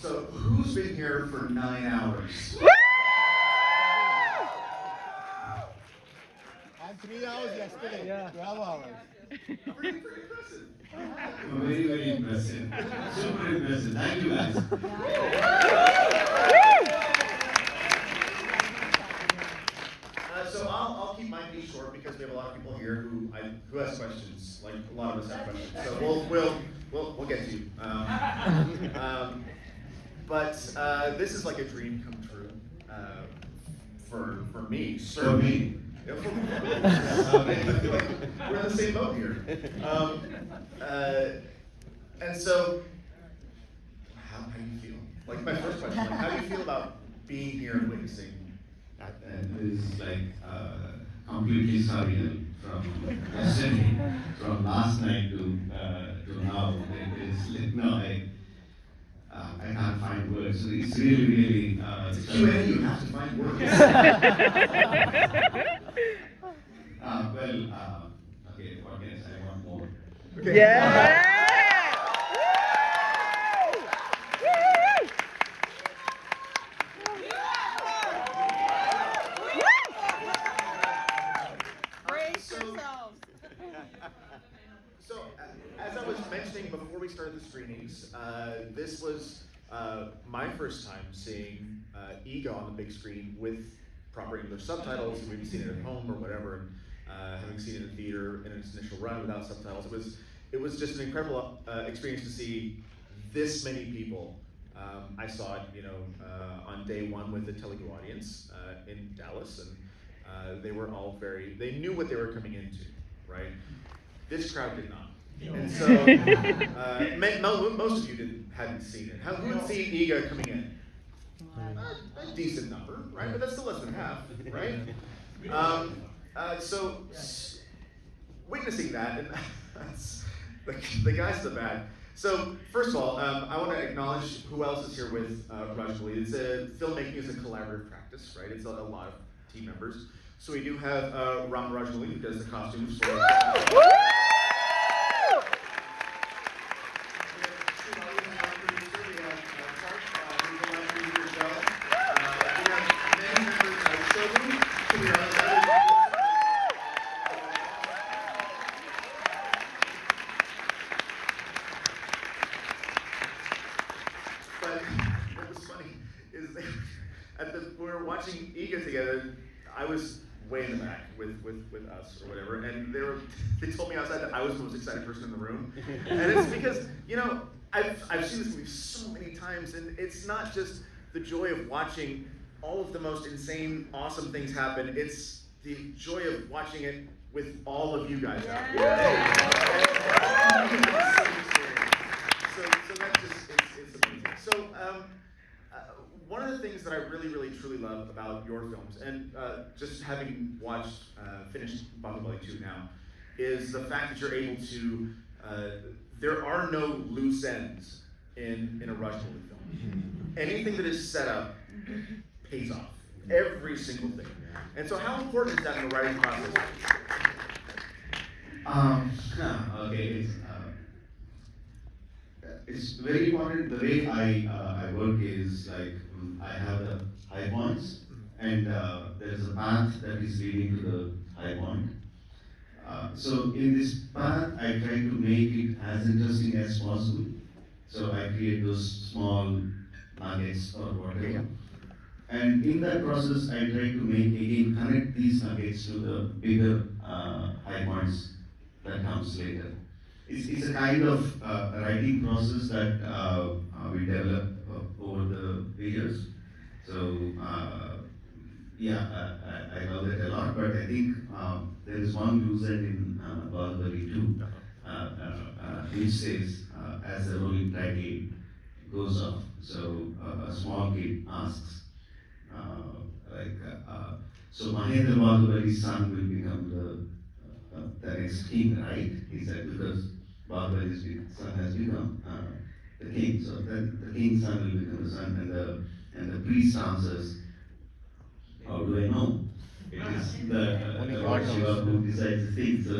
So who's been here for 9 hours? And 3 hours yesterday. Yeah. 12 hours. Pretty impressive. Very, very impressive. Super impressive. Thank you guys. So I'll keep my piece short because we have a lot of people here who has questions. Like a lot of us have questions. So we'll get to you. But this is like a dream come true for me. Certainly. Yeah, for me. I feel like we're in the same boat here. And so, how do you feel? Like my first question, like, how do you feel about being here and witnessing? And it is like completely surreal from yesterday, from last night to now. It is like, no, I can't find words. So it's really, really. It's a Q&A, you have to find words. Okay, what can I say? I want more. Okay. Yeah! So, as I was mentioning before we started the screenings, this was my first time seeing EEGA on the big screen with proper English subtitles. We've seen it at home or whatever, and having seen it in theater in its initial run without subtitles, it was just an incredible experience to see this many people. I saw it, on day one with the Telugu audience in Dallas, and they were all they knew what they were coming into, right? This crowd did not. And so, most of you hadn't seen it. Who had seen EEGA coming in? A decent number, right? But that's still less than half, right? So, witnessing that, and that's, the guys in the back. So, first of all, I want to acknowledge who else is here with Rajamouli. Filmmaking is a collaborative practice, right? It's a lot of team members. So we do have Rajamouli, who does the costumes for we were watching EEGA together. I was way in the back with us or whatever, and they told me outside that I was the most excited person in the room. And it's because, I've seen this movie so many times, and it's not just the joy of watching all of the most insane, awesome things happen. It's the joy of watching it with all of you guys out here. So that's just, it's amazing. So, one of the things that I really, really, truly love about your films, and just having finished BAAHUBALI 2 now, is the fact that you're able to, there are no loose ends in a Rajamouli film. Anything that is set up pays off. Every single thing. And so how important is that in the writing process? Okay, it's very important. The way I work is like I have the high points, and there is a path that is leading to the high point. So in this path, I try to make it as interesting as possible. So I create those small nuggets or whatever. And in that process, I try to connect these nuggets to the bigger high points that comes later. It's a kind of writing process that we develop over the years. So I love it a lot, but I think there is one loose end in BAAHUBALI 2, which says, as the rolling tide goes off, so a small kid asks, so Mahendra Bahubali's son will become the next king, right? He said, because Bahubali's son has become the king, so the king's son will become the son, and the priest answers, how do I know? It is the Lord Shiva who decides the thing, so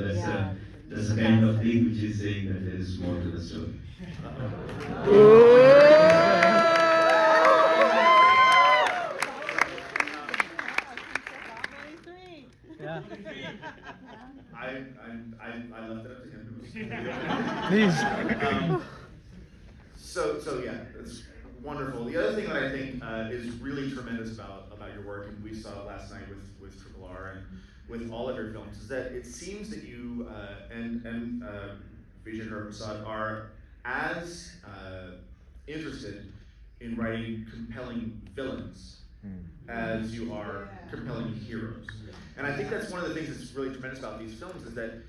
that's the kind of thing which is saying that there is more to the story. Please. So yeah, it's wonderful. The other thing that I think is really tremendous about your work, and we saw it last night with Triple R and with all of your films, is that it seems that you and Vijay Prasad are as interested in writing compelling villains as you are compelling heroes. And I think that's one of the things that's really tremendous about these films, is that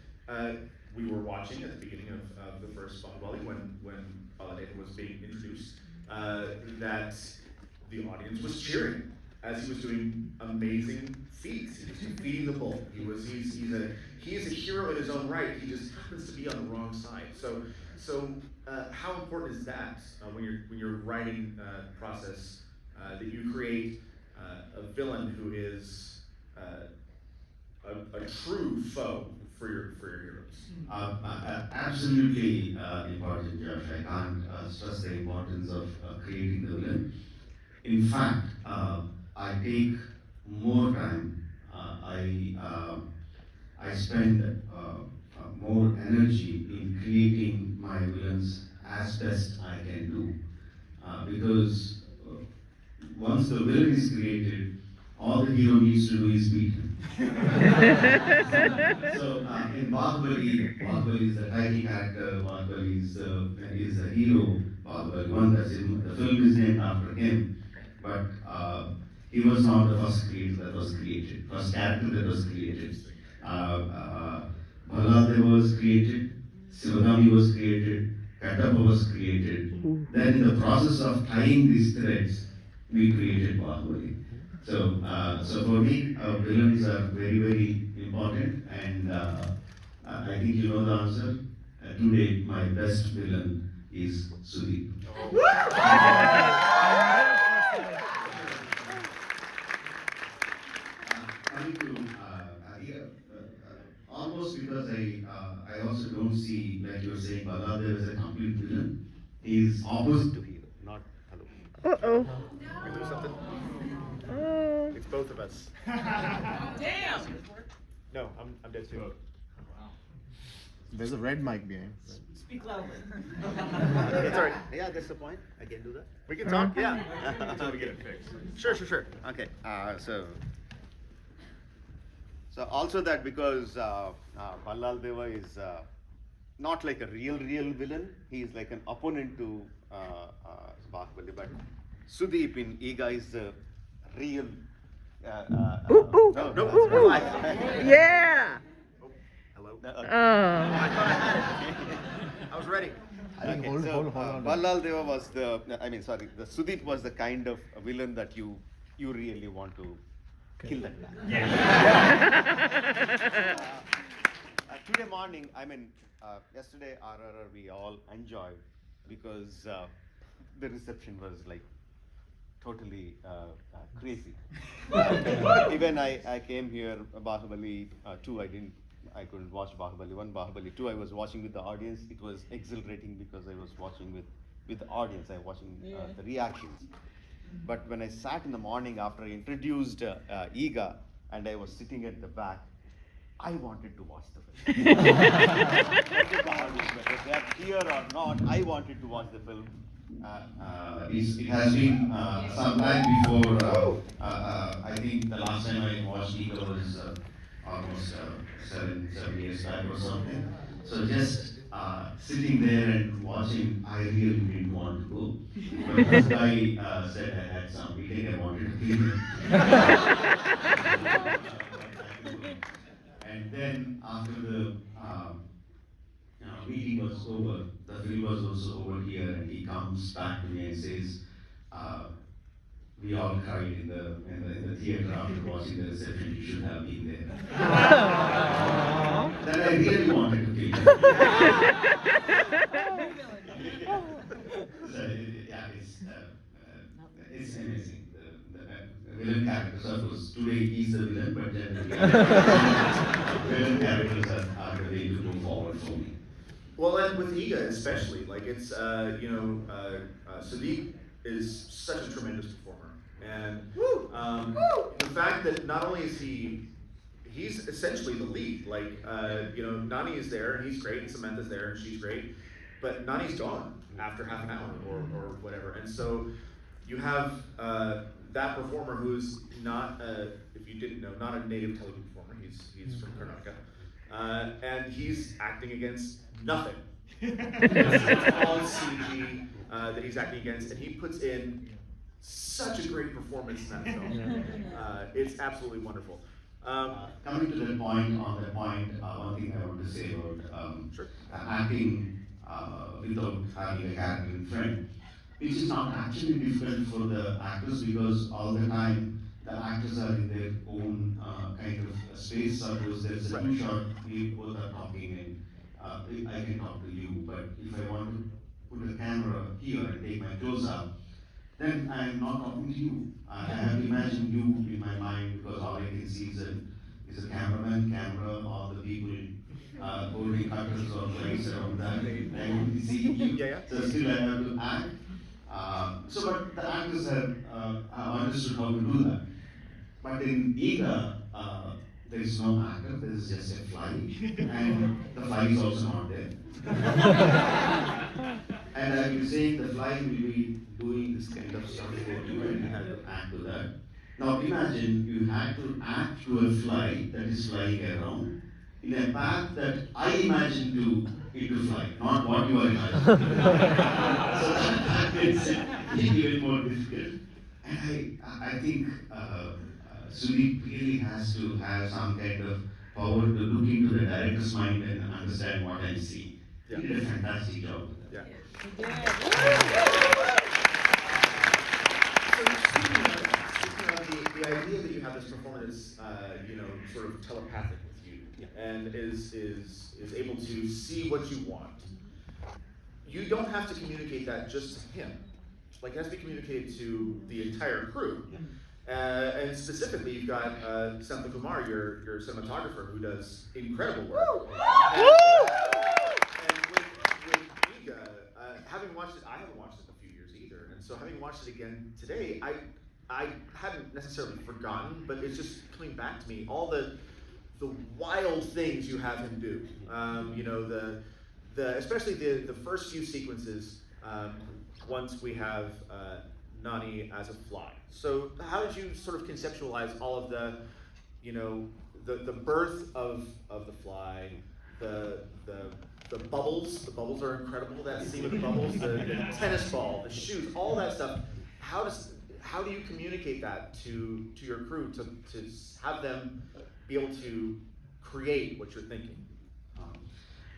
we were watching at the beginning of the first Bahubali when Baladeva was being introduced, that the audience was cheering as he was doing amazing feats. He was defeating the bull. He's a hero in his own right. He just happens to be on the wrong side. So how important is that when you're writing process that you create a villain who is a true foe for your heroes? Absolutely important, Josh. I can't stress the importance of creating the villain. In fact, I take more time. I spend more energy in creating my villains as best I can do, because once the villain is created, all the hero needs to do is beat him. So in Bahubali is the title character. Bahubali is the hero. Bahubali 1, that's him. The film is named after him, but he was not the first creator that was created, first character that was created. Baladeva was created, Sivagami was created, Kattappa was created. Then in the process of tying these threads, we created Bahubali. So for me, villains are very, very important, and I think you know the answer. Today, my best villain is Sudeep. Coming to here, almost because I also don't see, like you were saying, Baladeva as a complete villain. He is opposite to hero, not hello. Uh-oh. We lose something? Oh. It's both of us. Damn! No, I'm dead too. There's a red mic behind. Speak loudly. It's alright. Yeah, that's the point. I can do that. We can talk, yeah, until we get it fixed. Sure. Okay. So also that because Ballal Deva is not like a real villain. He is like an opponent to Bahubali. But Sudeep in EEGA is the real. No. Yeah. Hello? Oh. I was ready. Okay, hold so on. Ballal Deva was the Sudeep was the kind of villain that you really want to kill that guy. Today morning, yesterday RRR we all enjoyed because the reception was like totally crazy. Even I came here, Bahubali 2, I couldn't watch Bahubali 1, Bahubali 2, I was watching with the audience. It was exhilarating because I was watching with the audience, I was watching the reactions. But when I sat in the morning after I introduced EEGA and I was sitting at the back, I wanted to watch the film. Whether they are here or not, I wanted to watch the film. It has been some time before, I think the last time I watched EEGA was almost 7 years back or something. So just sitting there and watching, I really didn't want to go. But this guy said I had some meeting, I wanted to kill him. And then after the meeting was over, the film was also over here, and he comes back to me and says, we all cried in the theater after watching the reception. You should have been there. Then I really wanted to kill him. So, yeah, it's amazing. The villain characters, of course, today he's the villain, but generally, villain characters are the way to move forward for me. Well, and with EEGA especially, like it's, Sudeep is such a tremendous performer. And the fact that not only is he he's essentially the lead. Like, Nani is there and he's great, and Samantha's there and she's great, but Nani's gone after half an hour or whatever. And so you have that performer who's not, if you didn't know, not a native Telugu performer. He's from Karnataka, and he's acting against nothing. It's all CG that he's acting against, and he puts in such a great performance in that film. It's absolutely wonderful. Coming to that point, one thing I want to say about Sure. acting without having a character in front, which is not actually difficult for the actors, because all the time the actors are in their own kind of space. Suppose there's a two shot, we both are talking, and I can talk to you, but if I want to put a camera here and take my close up, then I am not talking to you. I have imagined you in my mind, because all I can see is a cameraman, camera, all the people holding cutters or plates around that. I only see you. Yeah. So still I have to act. But the actors have understood how to do that. But in EEGA, there is no actor, there is just a fly, and the fly is also not there. And I've been saying the fly will be doing this kind of stuff for you, and you have to act to that. Now imagine you had to act to a fly that is flying around in a path that I imagined it to fly, not what you are imagining. So that makes it even more difficult. And I think Sudeep really has to have some kind of power to look into the director's mind and understand what I'm seeing. Yeah. He did a fantastic job. Yeah. So the idea that you have this performer that's sort of telepathic with you, and is able to see what you want. You don't have to communicate that just to him. Like, it has to be communicated to the entire crew. And specifically, you've got Santha Kumar, your cinematographer, who does incredible work. And with EEGA, having watched it, I haven't watched it in a few years either, and so having watched it again today, I hadn't necessarily forgotten, but it's just coming back to me, all the wild things you have him do. Especially the first few sequences, once we have Nani as a fly. So how did you sort of conceptualize all of the birth of the fly, the bubbles? The bubbles are incredible. That scene with the bubbles, the tennis ball, the shoes, all that stuff. How do you communicate that to your crew to have them be able to create what you're thinking?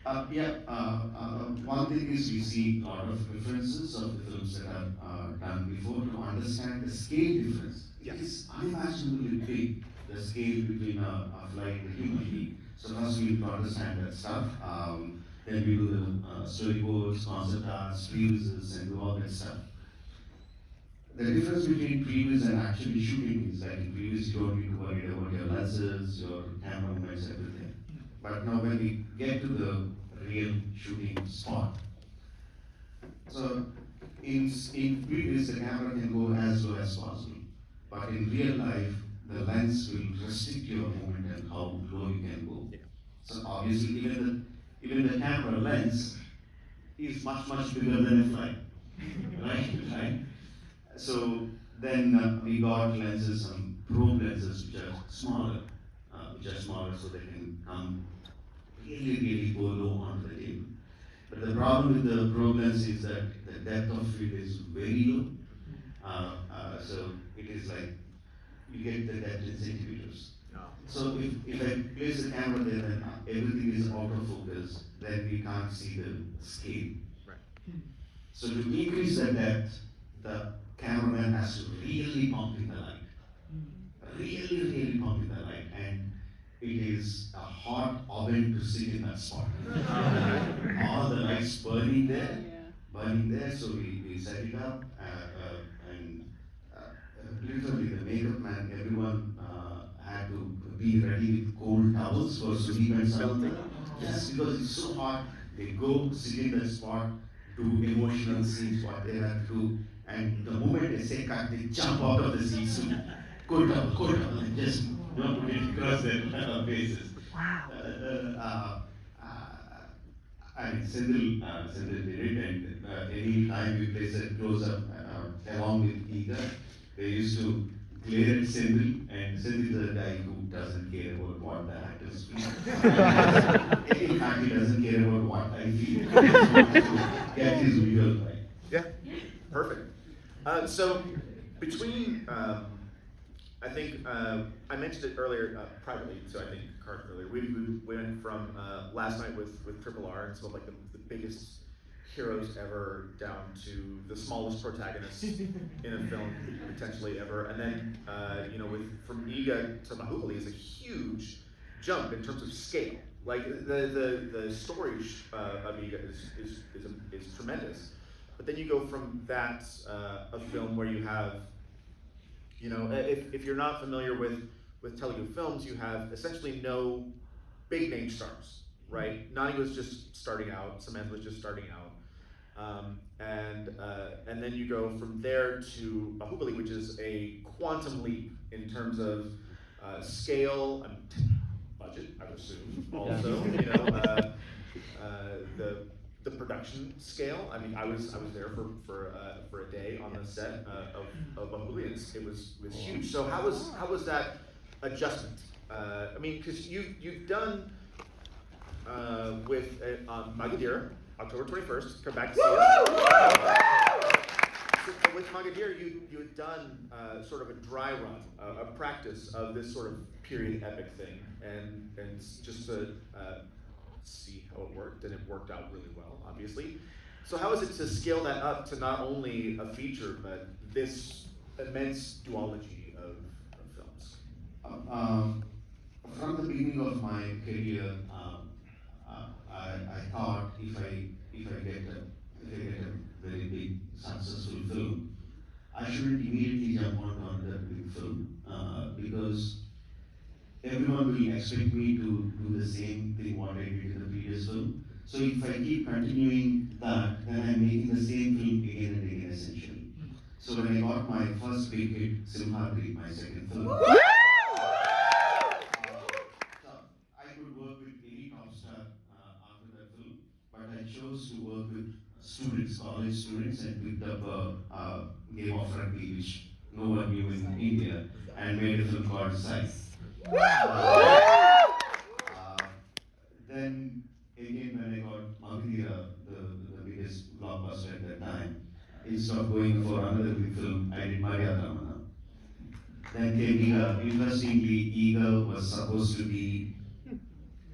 One thing is we see a lot of references of the films that I've done before to understand the scale difference. Yes. It is unimaginably big, the scale between a fly and a human being. So first we need to understand that stuff. Then we do the storyboards, concept arts, previews, and do all that stuff. The difference between previews and actually shooting is, like, in previews you don't need to worry about your lenses, your camera movements, everything. But now when we get to the real shooting spot, so in previews the camera can go as low as possible, but in real life the lens will restrict your movement and how low you can go. So obviously even the camera lens is much bigger than a fly, right? So then we got lenses, some probe lenses which are smaller, so they can come really go low onto the table. But the problem with the probe lens is that the depth of field is very low. So it is like you get the depth in centimeters. So if I place the camera there and everything is out of focus, then we can't see the scale. Right. So to increase the depth, the cameraman has to really pump in the light. Really pump in the light, and it is a hot oven to sit in that spot. All the lights burning there, so we set it up, and literally the makeup man, everyone had to be ready with cold towels for sleep and something. Yes, because it's so hot, they go sit in that spot, do emotional scenes, what they have to do, and the moment they say cut, they jump out of the seats. Cold towel, and just don't put it across their faces. Wow. I mean, Sindhil did it, and any time we place a close-up along with EEGA, they used to glare at Sindhil, and Sindhil is a guy who doesn't care about what the actors feel. In fact, he doesn't care about what I feel. He just wants to get his visual right. Yeah, perfect. So between, I think I mentioned it earlier privately, so I think Cart earlier. We went from last night with Triple R and some of like the biggest heroes ever down to the smallest protagonist in a film potentially ever, and then from EEGA to BAAHUBALI is a huge jump in terms of scale. Like the story of EEGA is tremendous. But then you go from that, a film where you have, if you're not familiar with Telugu films, you have essentially no big name stars, right? Nani was just starting out, Samantha was just starting out. And then you go from there to BAAHUBALI, which is a quantum leap in terms of scale and budget, I would assume, also, the production scale. I mean, I was there for a day on the set of BAAHUBALI, and it was huge. So how was that adjustment? I mean, because you've done with Magadir, October 21st, come back to see us. So with Magadir, you had done sort of a dry run, a practice of this sort of period epic thing, and just to see how it worked, and it worked out really well, obviously. So how is it to scale that up to not only a feature, but this immense duology of films? From the beginning of my career, I thought if I get a very big successful film, I shouldn't immediately jump on that big film because everyone will expect me to do the same thing what I did in the previous film. So if I keep continuing that, then I'm making the same film again and again, essentially. So when I got my first big hit, Simhadri, my second film, I could work with any top star after that film, but I chose to work with students, college students, and picked up a game of rugby which no one knew in India, and made a film called Size. Then again, when I got Magadir, the biggest blockbuster at that time, instead of going for another big film, I did Maryadamana. Then came EEGA. Interestingly, EEGA was supposed to be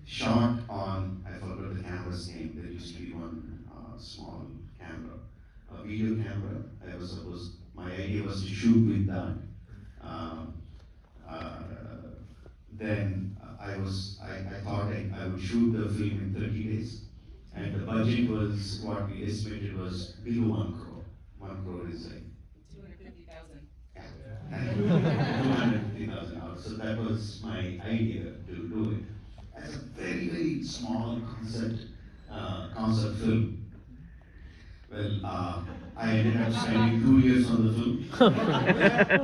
shot on, I forgot the camera's name, there used to be one small camera, a video camera. My idea was to shoot with that. Then I thought I would shoot the film in 30 days, and the budget was, what we estimated was below 1 crore. 1 crore is like 250,000. Yeah, 250,000 hours. So that was my idea to do it. As a very, very small concept film. Well, I ended up spending 2 years on the film.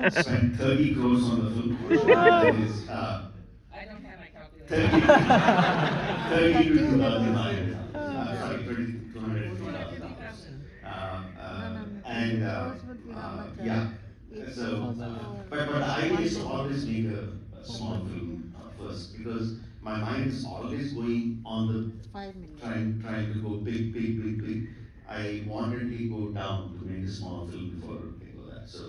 Spent 30 crores on the film. That is, I don't have my calculator. 30 to 2,500. Sorry, 250,000. Yeah. So, but the idea is to always make a small film first, because my mind is always going on the trying to go big. I wanted to go down to make a small film before I go that. So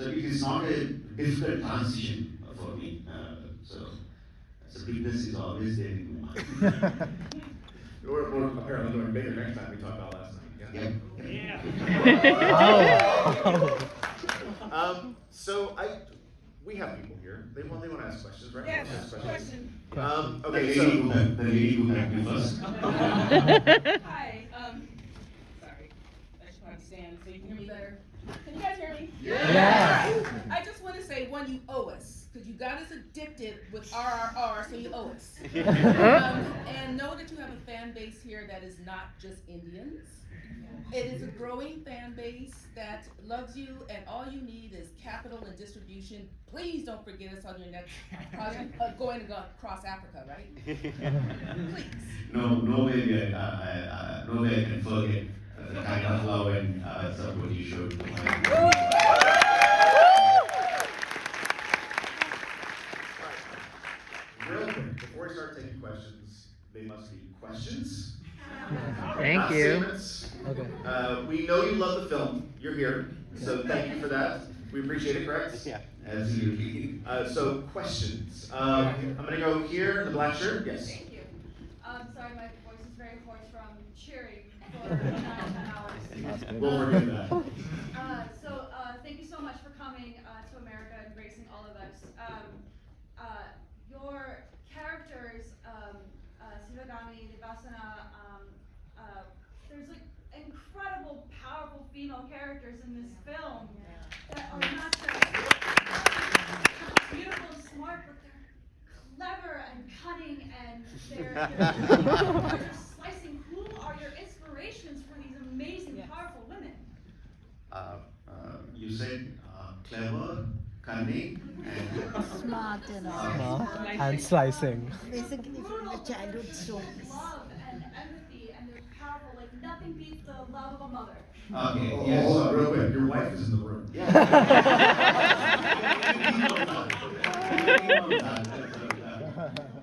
it is not a difficult transition for me. So bigness is always there in my mind. We're apparently going bigger next time we talked about last night. Yeah. So we have people here. They want to ask questions, right? Yes, They want to ask question. Okay, The lady who had me first. Hi, sorry, I just want to stand so you can hear me better. Can you guys hear me? Yeah. I just want to say, one, you owe us, because you got us addicted with RRR, so you owe us. And know that you have a fan base here that is not just Indians. It is a growing fan base that loves you, and all you need is capital and distribution. Please don't forget us on your next project, going to go across Africa, right? Please. No way, no way I can forget the kind of love and support you showed to my. Real quick, before we start taking questions, they must be questions. Thank not you. Statements. Okay. We know you love the film. You're here, so thank you for that. We appreciate it, correct? Yeah. Absolutely. So questions. I'm gonna go here in the black shirt. Yes. Thank you. Sorry, my voice is very hoarse from cheering for 9-10 hours. We'll forgive that. Thank you so much for coming to America and gracing all of us. Your characters, Sivagami, Devasana, there's like incredible, powerful female characters in this film that are not just beautiful and smart, but they're clever and cunning, and they're just slicing. Who are your inspirations for these amazing, powerful women? You said clever, cunning, and Smart and all. And slicing. Basically from the childhood stories. Love and empathy, and they're powerful. Like nothing beats the love of a mother. okay. Yes. Hold on, real quick. Your wife is in the room.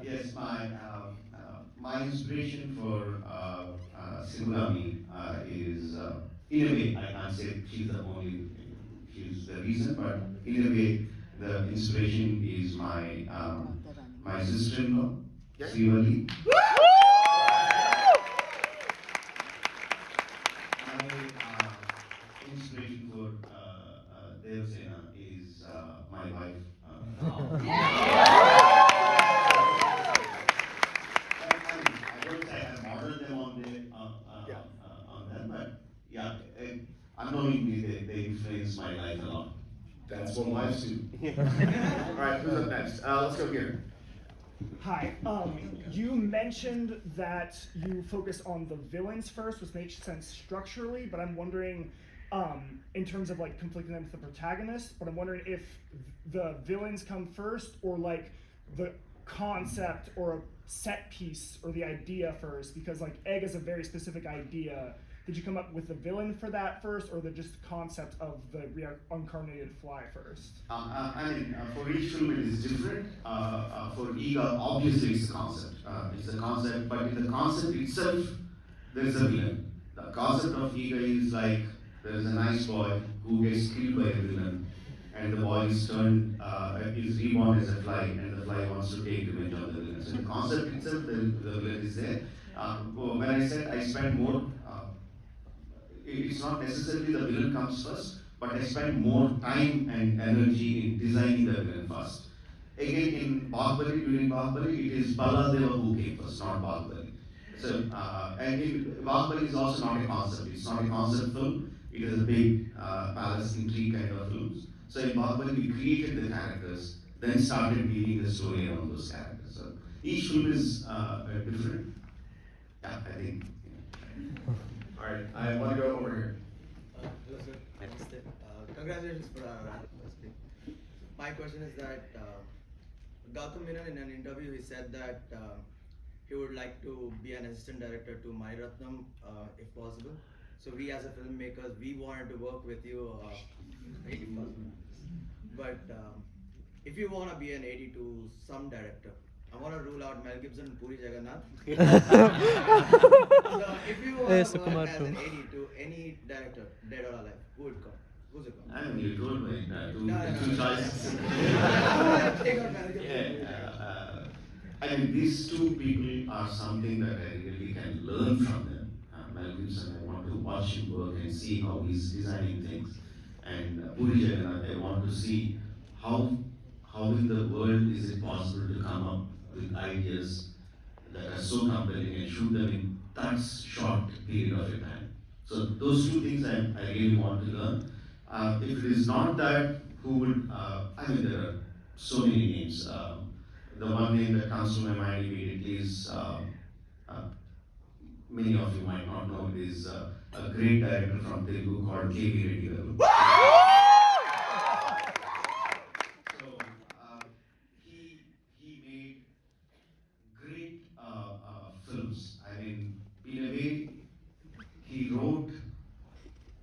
Yes, my inspiration for Simulami is, in a way, I can't say she's the reason, but in a way, the inspiration is my sister-in-law, Yeah. Srivali. My inspiration for Devasena is my wife. I don't say I modeled them on them, but yeah, unknowingly they influence my life a lot. That's what wives do. All right, who's up next? Let's go here. Hi. You mentioned that you focus on the villains first, which makes sense structurally, but I'm wondering, in terms of like conflicting them with the protagonist, but I'm wondering if the villains come first, or like the concept or a set piece or the idea first, because like egg is a very specific idea. Did you come up with the villain for that first, or the just concept of the reincarnated fly first? For each film it is different. For EEGA, obviously it's a concept. It's a concept, but in the concept itself, there is a villain. The concept of EEGA is like there is a nice boy who gets killed by a villain, and the boy is reborn as a fly, and the fly wants to take revenge on the villain. So the concept itself, the villain is there. When I said I spend more. It's not necessarily the villain comes first, but I spend more time and energy in designing the villain first. Again, in BAAHUBALI, during BAAHUBALI, it is Baladeva who came first, not BAAHUBALI. So, BAAHUBALI is also not a concept. It's not a concept film. It is a big palace intrigue kind of films. So in BAAHUBALI, we created the characters, then started weaving the story around those characters. So each film is different. Yeah, I think. All right, I want to go over here. Hello sir. Namaste. Congratulations for firstly. My question is that Gautam Menon in an interview he said that he would like to be an assistant director to Mai Ratnam if possible. So we as a filmmakers, we wanted to work with you if possible. But if you want to be an AD to some director, I want to rule out Mel Gibson and Puri Jagannath. So if you want to work as an AD to any director, dead or alive, who would come? Who's it come? I mean, you told me two No. choices. Take out Mel Gibson. Yeah, I mean, these two people are something that I really can learn from them. Mel Gibson, I want to watch him work and see how he's designing things. And Puri Jagannath, I want to see how in the world is it possible to come up with ideas that are so compelling and shoot them in that short period of a time. So those two things I really want to learn. If it is not that, who would, I mean, there are so many names. The one name that comes to my mind immediately is, many of you might not know, it is a great director from Telugu called K.V. Reddy garu. So he made great films. I mean, in a way, he wrote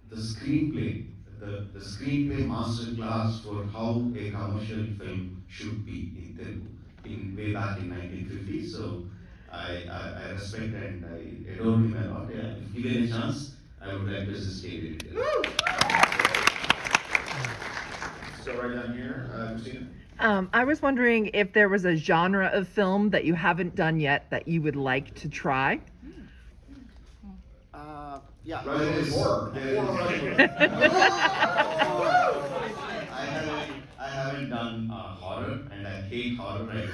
the screenplay, the screenplay master class for how a commercial film should be in Telugu in way back in 1950s. So I respect and I adore him a lot. Yeah, if given a chance, I would like to assist David. So right down here, Christina. I was wondering if there was a genre of film that you haven't done yet that you would like to try. Yeah. Well, there is horror. I haven't done horror, and I hate horror.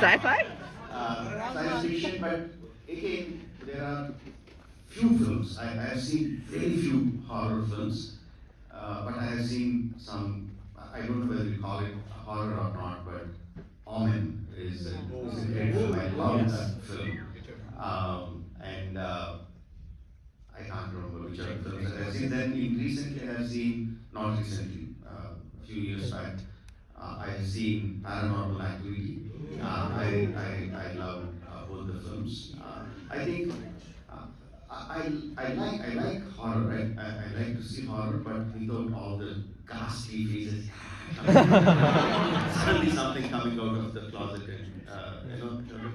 Sci-fi? Science fiction, but again, there are few films. I have seen very few horror films, but I have seen some. I don't know whether you call it horror or not, but Omen is a great film. I love that film. And I can't remember which other films that I've seen. Then recently I've seen, not recently, a few years back, I have seen Paranormal Activity. I love both the films. I think I like horror. Right? I like to see horror, but without all the ghastly faces. Suddenly something coming out of the closet, and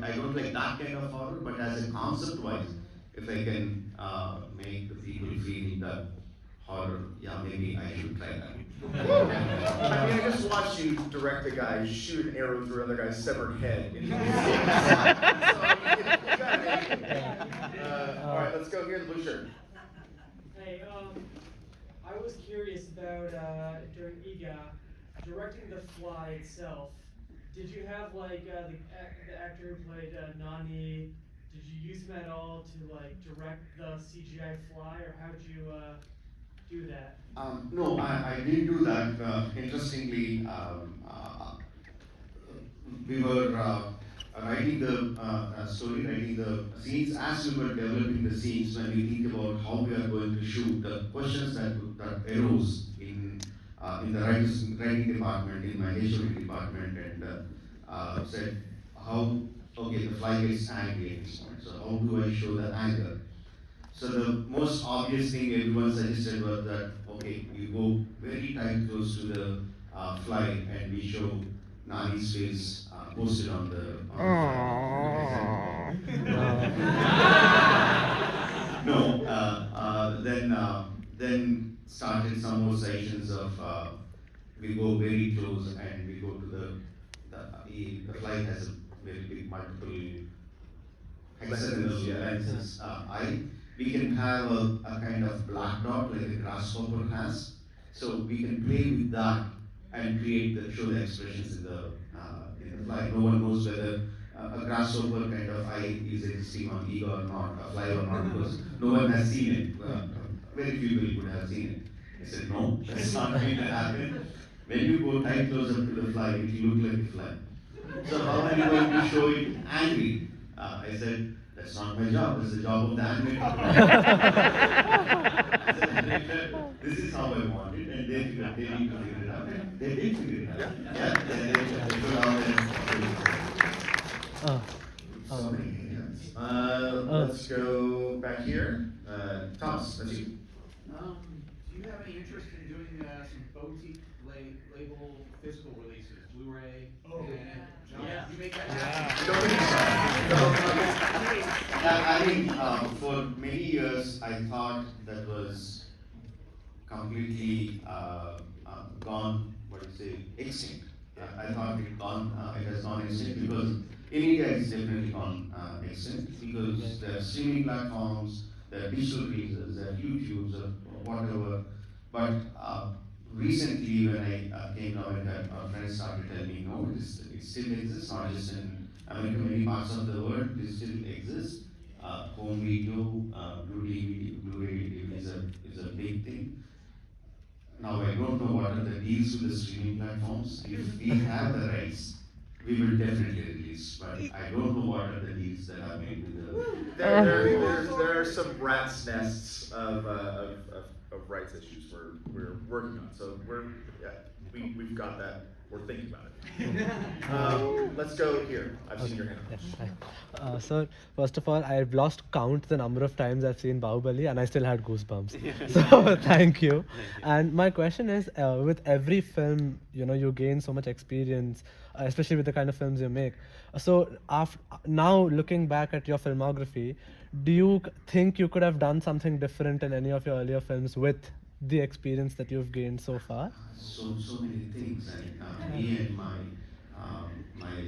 I don't like that kind of horror. But as a concept-wise, if I can make the people feel that horror, yeah, maybe I should try that. I mean, I just watched you direct a guy shoot an arrow through another guy's severed head. So, you got it. All right, let's go here in the blue shirt. Hey, I was curious about during EEGA, directing the fly itself. Did you have like the actor who played Nani? Did you use him at all to like direct the CGI fly, or how did you do that? No, I didn't do that. Interestingly, we were writing the story, writing the scenes. As we were developing the scenes, when we think about how we are going to shoot, the questions that arose in the writing department, in my Maheshwari department, and said how, okay, the fly gets angry at this point, so how do I show the anger? So the most obvious thing everyone suggested was that, okay, you go very tight close to the fly and we show Nani's face posted on the No, then started some more sessions of we go very close and we go to the fly has a very big multiple hexagonal lenses. We can have a kind of black dot like a grasshopper has, so we can play with that and show the expressions in the fly. No one knows whether a grasshopper kind of eye is existing on EEGA or not, a fly or not, because no one has seen it. Very few people would have seen it. I said, no, that's not going to happen. When you go tight close up to the fly, it will look like a fly. So how are you going to show it angry? I said, that's not my job, it's the job of the animator. This is how I want it, and they need to figure it out. They did figure it out. Yeah, they put out Let's go back here. Thomas, that's you. Do you have any interest in doing some boutique label physical releases, Blu-ray? Oh. Yeah. You make that I mean, for many years, I thought that was completely gone, extinct. I thought it has gone extinct because in India it's definitely gone extinct because there are streaming platforms, there are digital releases, there are YouTubes or whatever. But recently when I came to America, our friends started telling me, no, it still exists, not just in America, many parts of the world, it still exists. Home video, Blu-ray is a big thing. Now I don't know what are the deals with the streaming platforms. If we have the rights we will definitely release. But I don't know what are the deals that are made with the. There are some rat's nests of rights issues we're working on. So we've got that. We're thinking about it. Let's go here. I've seen your hand. Yes, hi. So first of all, I've lost count the number of times I've seen Bahubali, and I still had goosebumps. So thank you. And my question is, with every film, you gain so much experience, especially with the kind of films you make. So now looking back at your filmography, do you think you could have done something different in any of your earlier films with the experience that you've gained so far? So many things, and me and my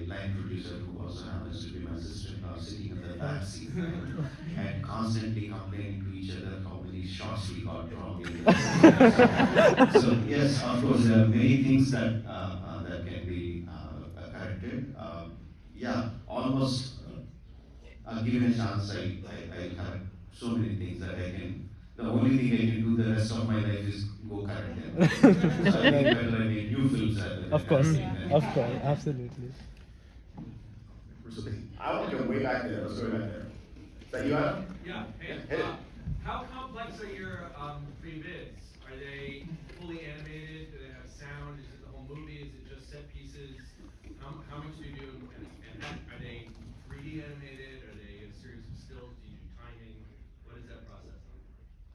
line producer, who also happens to be my sister-in-law, sitting in the back seat, and constantly complaining to each other how many shots we got wrong. So yes, of course, there are many things that that can be corrected. Yeah, almost given a chance, I correct so many things that I can. The only thing I can do the rest of my life is go correct them. So I think better I make new films rather than Of course, absolutely. I want to go way back there. Let's go way back there. Is that you, Adam? Yeah. Hey, Hit it. how complex are your previds? Are they fully animated? Do they have sound? Is it the whole movie? Is it just set pieces? How much do you do? And are they 3D animated? Are they a series of stills? Do you do timing? What is that process?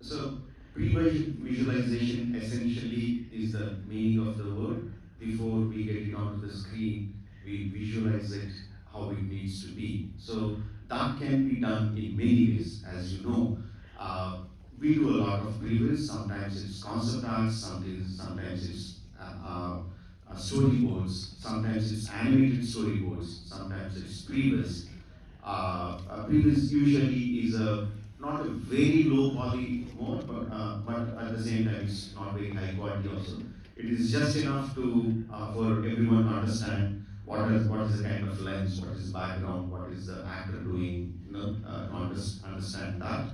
So pre-visualization essentially is the meaning of the word. Before we get it onto the screen, we visualize it how it needs to be. So that can be done in many ways, as you know. We do a lot of pre-vis. Sometimes it's concept art, sometimes it's storyboards, sometimes it's animated storyboards, sometimes it's pre-vis. Previs usually is not a very low poly mode, but at the same time it's not very high quality also. It is just enough to for everyone to understand what is the kind of lens, what is background, what is the actor doing, to understand that.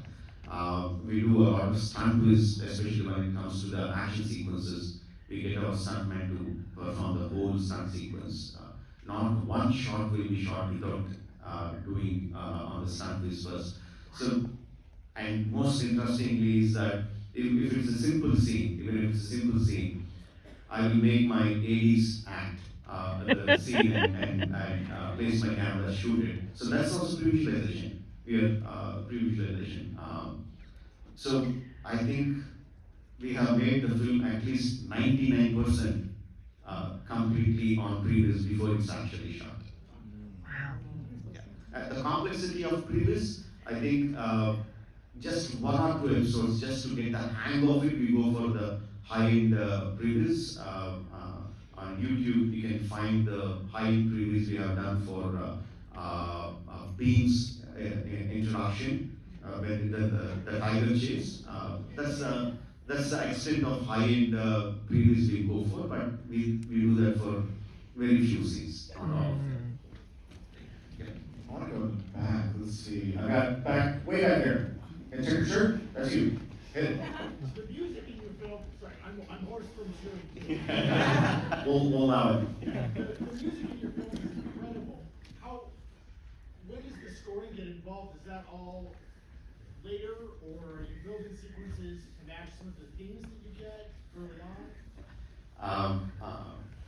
We do a lot of stunt twists, especially when it comes to the action sequences. We get our stuntmen to perform the whole stunt sequence. Not one shot will be shot without doing on the stunt twist first. So, and most interestingly is that if it's a simple scene, even if it's a simple scene, I will make my ADs act the scene and place my camera, shoot it. So that's also pre-visualization. We are pre-visualization. So I think we have made the film at least 99% completely on previs before it's actually shot. The complexity of previs, I think just 1 or 2 episodes, just to get the hang of it, we go for the high-end previs. On YouTube, you can find the high-end previs we have done for Bean's introduction, when the tiger chase. That's the extent of high-end previs we go for, but we do that for very few scenes, not all. I want to go back. Let's see. I got back way back here. And check your shirt. That's you. Hit it. The music in your film. Sorry, I'm hoarse from cheering. We'll allow it. The music in your film is incredible. When does the scoring get involved? Is that all later, or are you building sequences to match some of the themes that you get early on?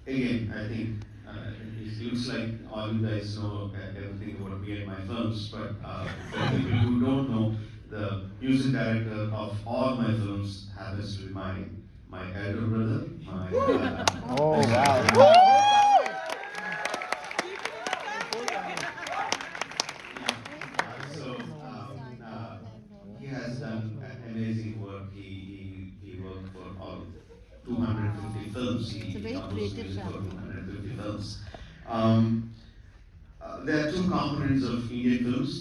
Again, I think it looks like all you guys know everything about me and my films, but for people who don't know, the music director of all my films happens to be my elder brother. Oh wow! So he has done amazing work. He worked for all 250 films. He composed music for 250 films. There are two components of Indian films.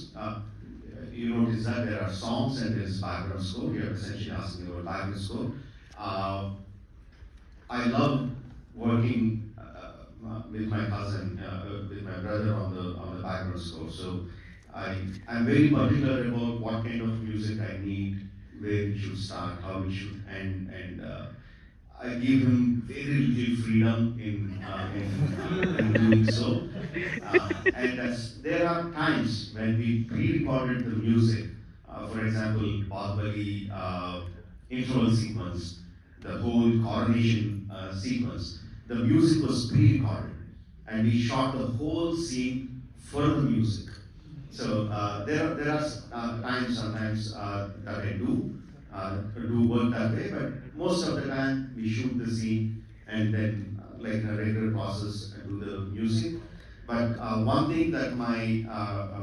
You notice that there are songs and there is background score. You're essentially asking about background score. I love working with my cousin, with my brother on the background score. So I'm very particular about what kind of music I need, where it should start, how it should end, and I give him very little freedom in doing so. And there are times when we pre-recorded the music. For example, Bahubali interval sequence, the whole coronation sequence. The music was pre-recorded, and we shot the whole scene for the music. So there are times sometimes that I do work that way, but most of the time we shoot the scene and then like in a regular process do the music. But one thing that my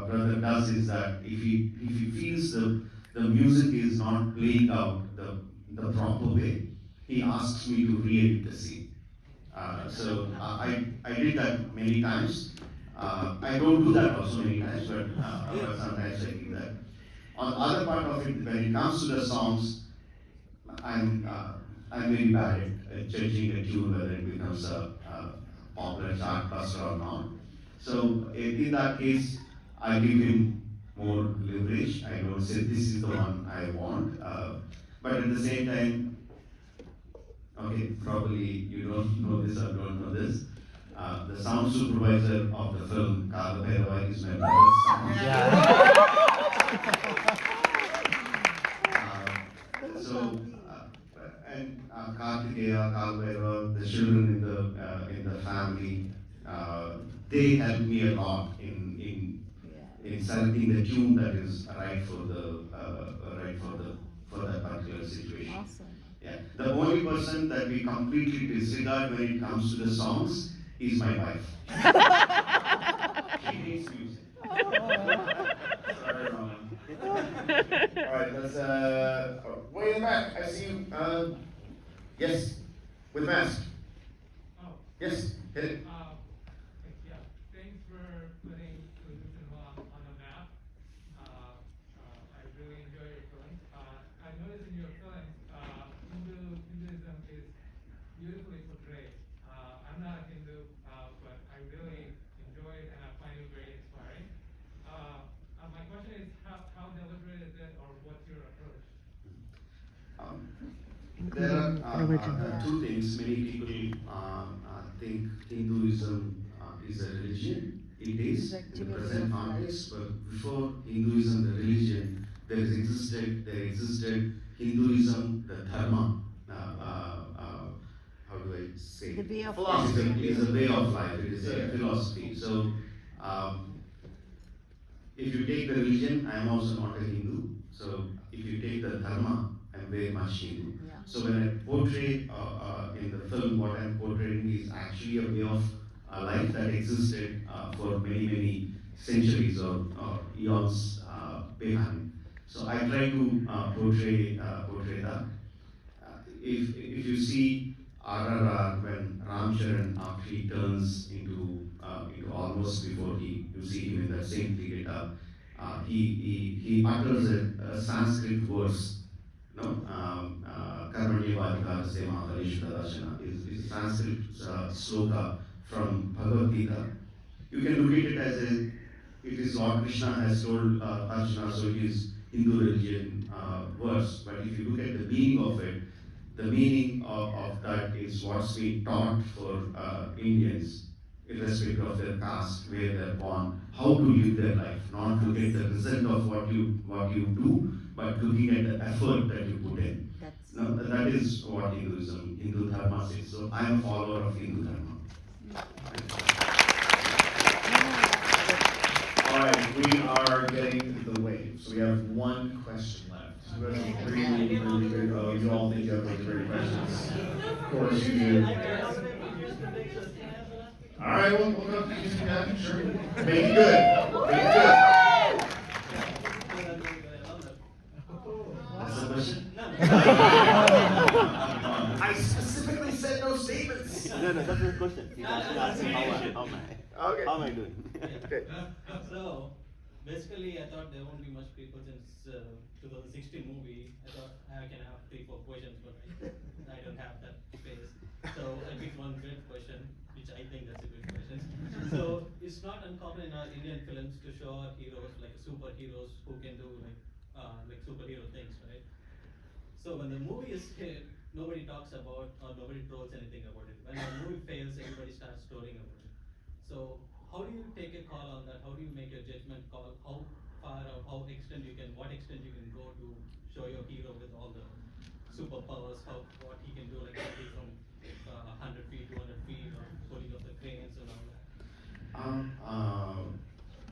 brother does is that if he feels the music is not playing out the proper way, he asks me to re-edit the scene. So I did that many times. I don't do that also many times, but sometimes I do that. On the other part of it, when it comes to the songs, I'm I'm very bad at judging a tune whether it becomes a popular chart buster or not. So in that case, I give him more leverage. I don't say this is the one I want, but at the same time, okay, probably you don't know this or don't know this. The sound supervisor of the film, Kala Bhairava, is my brother's son. So, Kartikeya, Kala Bhairava, the children in the family, they help me a lot in selecting the tune that is right for for that particular situation. Awesome. Yeah. The only person that we completely disregard when it comes to the songs is my wife. She hates music. Sorry, Mama. Alright, let's way in the back. I see you. Yes, with mask. Oh. Yes, hit it. Yeah, thanks for putting cinema on the map. I really enjoy your films. I noticed in your films, Hinduism is beautifully portrayed. I'm not a Hindu, but I really enjoy it and I find it very inspiring. My question is, how deliberate is it, or what's your approach? There are two things. Many people think Hinduism is a religion. It is in the present context, but before Hinduism, the religion, there existed Hinduism, the dharma. How do I say? The way of Philosophy. life. It is a way of life. It is a philosophy. So, if you take the religion, I am also not a Hindu. So, if you take the dharma, I am very much Hindu. Yeah. So when I portray in the film, what I'm portraying is actually a way of life that existed for many centuries or eons behind. So I try to portray that. If you see RRR, when Ram Charan, after he turns into almost before you see him in that same Krigeta, he utters a Sanskrit verse. No, Karmanyevadhikarasya Mahaleshwarashana is a Sanskrit sloka from Bhagavad Gita. You can look at it as it is Lord Krishna has told Arjuna, so it is Hindu religion verse. But if you look at the meaning of it, the meaning of that is what's being taught for Indians, irrespective of their caste, where they're born, how to live their life, not look at the result of what you do, but looking at the effort that you put in. No, that is what Hindu Dharma says. So I am a follower of Hindu Dharma. Alright, we are getting the wave. So we have one question left. You have really good, you all think you have really great questions. Of course you do. Alright, we'll go. Yeah, sure. Make it good. Make it good. That's the question? I specifically said no statements. No, that's the question. He's actually asking how am I doing? Okay. So, basically, I thought there won't be much people since 2016 movie. I thought I can have 3-4 questions, but I don't have that space. So I picked one great question, which I think that's a good question. So it's not uncommon in our Indian films to show our heroes like superheroes who can do like superhero things, right? So when the movie is hit, nobody talks about or nobody trolls anything about it. When a movie fails, everybody starts trolling about it. So how do you take a call on that? How do you make your judgment call? How far or what extent you can go to show your hero with all the superpowers, what he can do, like jumping from 100 feet, 200 feet, or pulling up the cranes and all that?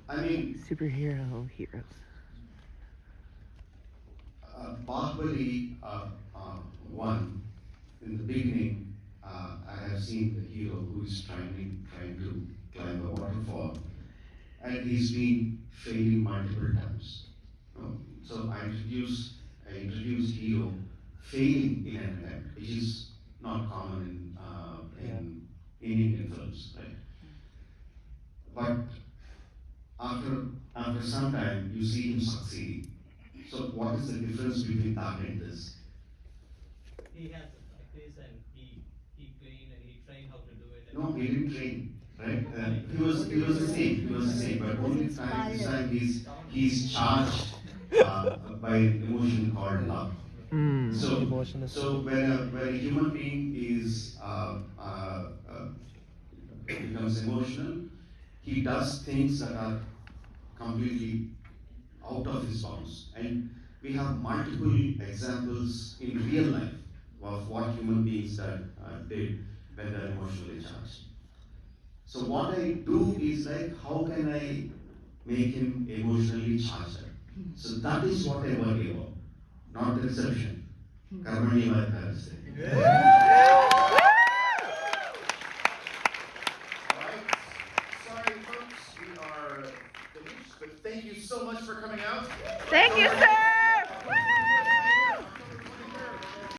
I mean, Superhero heroes. Bahubali 1, in the beginning, I have seen the hero who is trying to climb a waterfall, and he's been failing multiple times. So I introduced hero failing in an attempt, which is not common in Indian films, right? But after some time, you see him succeed. So what is the difference between that and this? He has the practice and he trained how to do it. No, he didn't train, right? He was the same, but only this time he's charged by an emotion called love. So when a human being becomes emotional, he does things that are completely out of his bounds. And we have multiple examples in real life of what human beings did when they're emotionally charged. So what I do is like, how can I make him emotionally charged? So that is what I worry about, not the reception. Karmani Vaidharasya. Sorry, folks, we are finished, but thank you so much for coming out. Thank you so